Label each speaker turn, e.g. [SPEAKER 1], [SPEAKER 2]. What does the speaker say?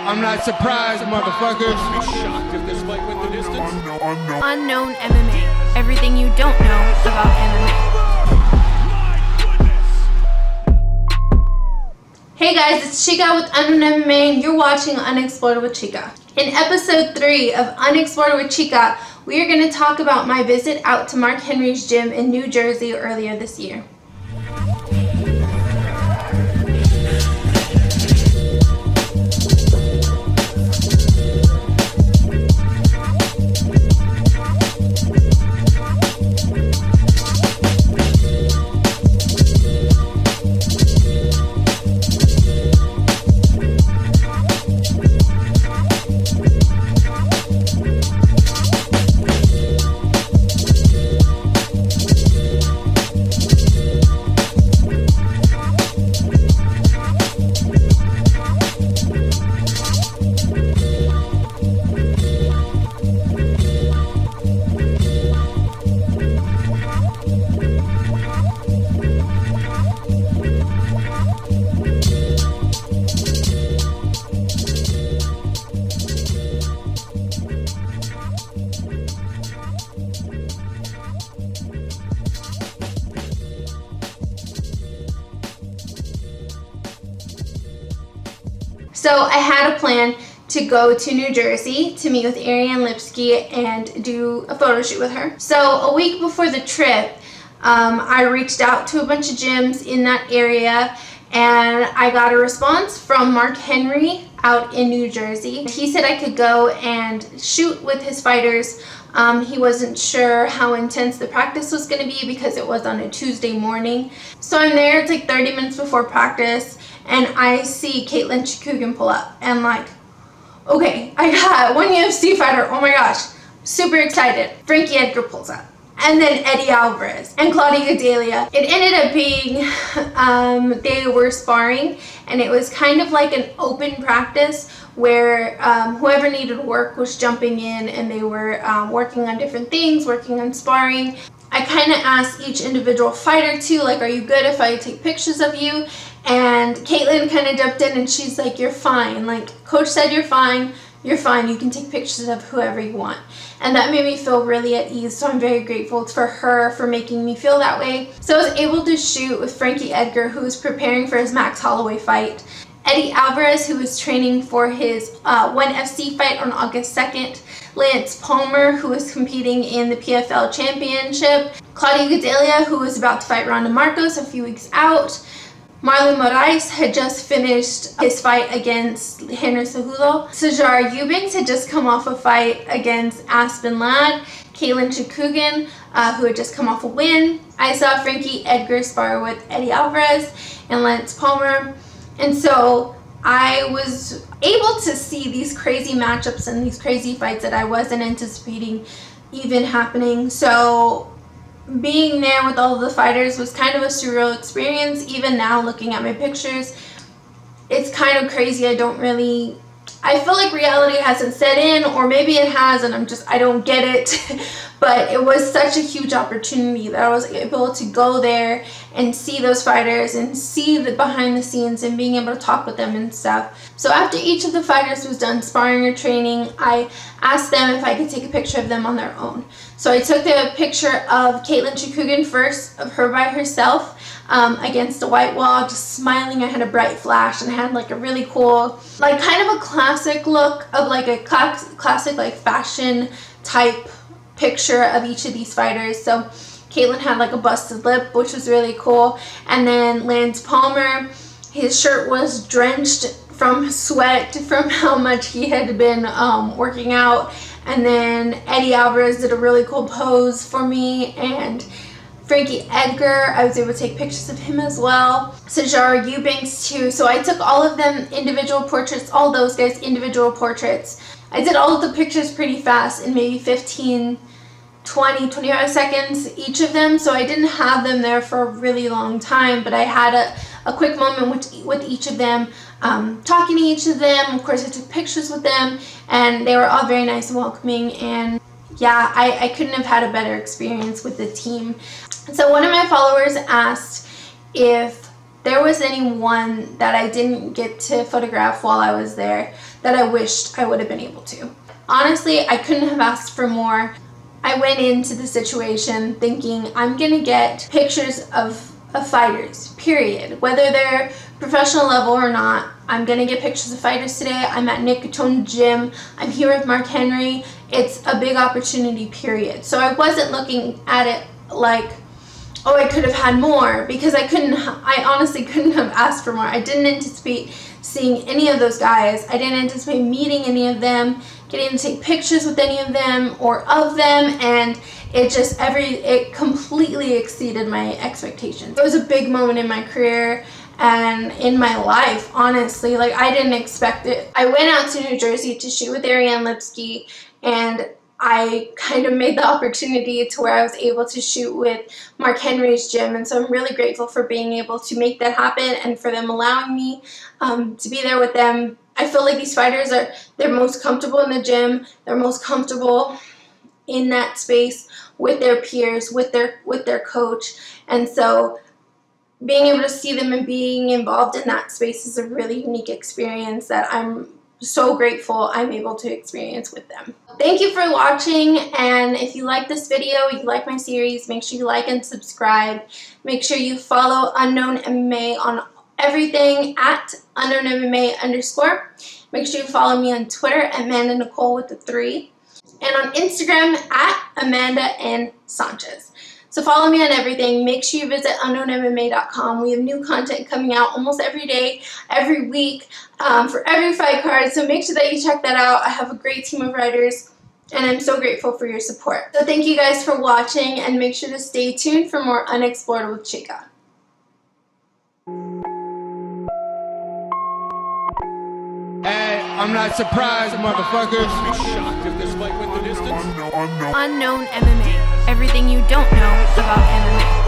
[SPEAKER 1] I'm not surprised, motherfuckers.
[SPEAKER 2] Shocked if this fight went the distance.
[SPEAKER 3] Unknown MMA. Everything you don't know about MMA. Hey guys, it's Chica with Unknown MMA and you're watching Unexplored with Chica. In episode 3 of Unexplored with Chica, we are going to talk about my visit out to Mark Henry's gym in New Jersey earlier this year. So I had a plan to go to New Jersey to meet with Ariane Lipsky and do a photo shoot with her. So a week before the trip, I reached out to a bunch of gyms in that area and I got a response from Mark Henry out in New Jersey. He said I could go and shoot with his fighters. He wasn't sure how intense the practice was going to be because it was on a Tuesday morning. So I'm there, it's like 30 minutes before practice. And I see Katlyn Chookigan pull up and like, okay, I got one UFC fighter, oh my gosh, super excited. Frankie Edgar pulls up. And then Eddie Alvarez and Claudia Gadelha. It ended up being, they were sparring and it was kind of like an open practice where whoever needed work was jumping in and they were working on different things, working on sparring. I kind of asked each individual fighter too, like, are you good if I take pictures of you? And Katlyn kind of jumped in and she's like, you're fine. Like, coach said you're fine. You're fine. You can take pictures of whoever you want. And that made me feel really at ease. So I'm very grateful for her for making me feel that way. So I was able to shoot with Frankie Edgar, who was preparing for his Max Holloway fight. Eddie Alvarez, who was training for his ONE FC fight on August 2nd. Lance Palmer, who was competing in the PFL Championship. Claudia Gadelha, who was about to fight Ronda Marcos a few weeks out. Marlon Moraes had just finished his fight against Henry Cejudo. Sijara Eubanks had just come off a fight against Aspen Ladd. Katlyn Chookigan, who had just come off a win. I saw Frankie Edgar spar with Eddie Alvarez and Lance Palmer. And so I was able to see these crazy matchups and these crazy fights that I wasn't anticipating even happening. So being there with all of the fighters was kind of a surreal experience. Even now, looking at my pictures, it's kind of crazy. I feel like reality hasn't set in, or maybe it has and I don't get it. But it was such a huge opportunity that I was able to go there and see those fighters and see the behind the scenes and being able to talk with them and stuff. So after each of the fighters was done sparring or training, I asked them if I could take a picture of them on their own. So I took the picture of Katlyn Chookigan first, of her by herself against a white wall, just smiling. I had a bright flash and I had like a really cool, like kind of a classic look of like a classic like fashion type picture of each of these fighters. So Katlyn had like a busted lip, which was really cool. And then Lance Palmer, his shirt was drenched from sweat from how much he had been working out. And then Eddie Alvarez did a really cool pose for me, and Frankie Edgar, I was able to take pictures of him as well. Sijara Eubanks too. So I took all of them individual portraits, all those guys individual portraits. I did all of the pictures pretty fast in maybe 15, 20, 25 seconds each of them. So I didn't have them there for a really long time, but I had a quick moment with each of them, talking to each of them. Of course, I took pictures with them and they were all very nice and welcoming. And yeah, I couldn't have had a better experience with the team. So one of my followers asked if there was anyone that I didn't get to photograph while I was there that I wished I would have been able to. Honestly, I couldn't have asked for more. I went into the situation thinking I'm gonna get pictures of fighters, period. Whether they're professional level or not, I'm gonna get pictures of fighters today. I'm at Nick Catone gym. I'm here with Mark Henry. It's a big opportunity, period. So I wasn't looking at it like, oh, I could have had more, because I honestly couldn't have asked for more. I didn't anticipate seeing any of those guys. I didn't anticipate meeting any of them, getting to take pictures with any of them or of them, and it completely exceeded my expectations. It was a big moment in my career and in my life, honestly. Like, I didn't expect it. I went out to New Jersey to shoot with Ariane Lipsky, and I kind of made the opportunity to where I was able to shoot with Mark Henry's gym, and so I'm really grateful for being able to make that happen and for them allowing me to be there with them. I feel like these fighters they're most comfortable in the gym, they're most comfortable in that space with their peers, with their coach, and so being able to see them and being involved in that space is a really unique experience that I'm so grateful I'm able to experience with them. Thank you for watching, and if you like this video, you like my series, make sure you like and subscribe. Make sure you follow Unknown MMA on everything at UnknownMMA_. Make sure you follow me on Twitter at Amanda Nicole with the 3, and on Instagram at Amanda and Sanchez. So follow me on everything. Make sure you visit UnknownMMA.com. We have new content coming out almost every day, every week, for every fight card. So make sure that you check that out. I have a great team of writers, and I'm so grateful for your support. So thank you guys for watching, and make sure to stay tuned for more Unexplored with Chica.
[SPEAKER 1] Hey, I'm not surprised, motherfuckers.
[SPEAKER 2] Be shocked if this fight went the distance.
[SPEAKER 3] Unknown MMA. Everything you don't know about MMA.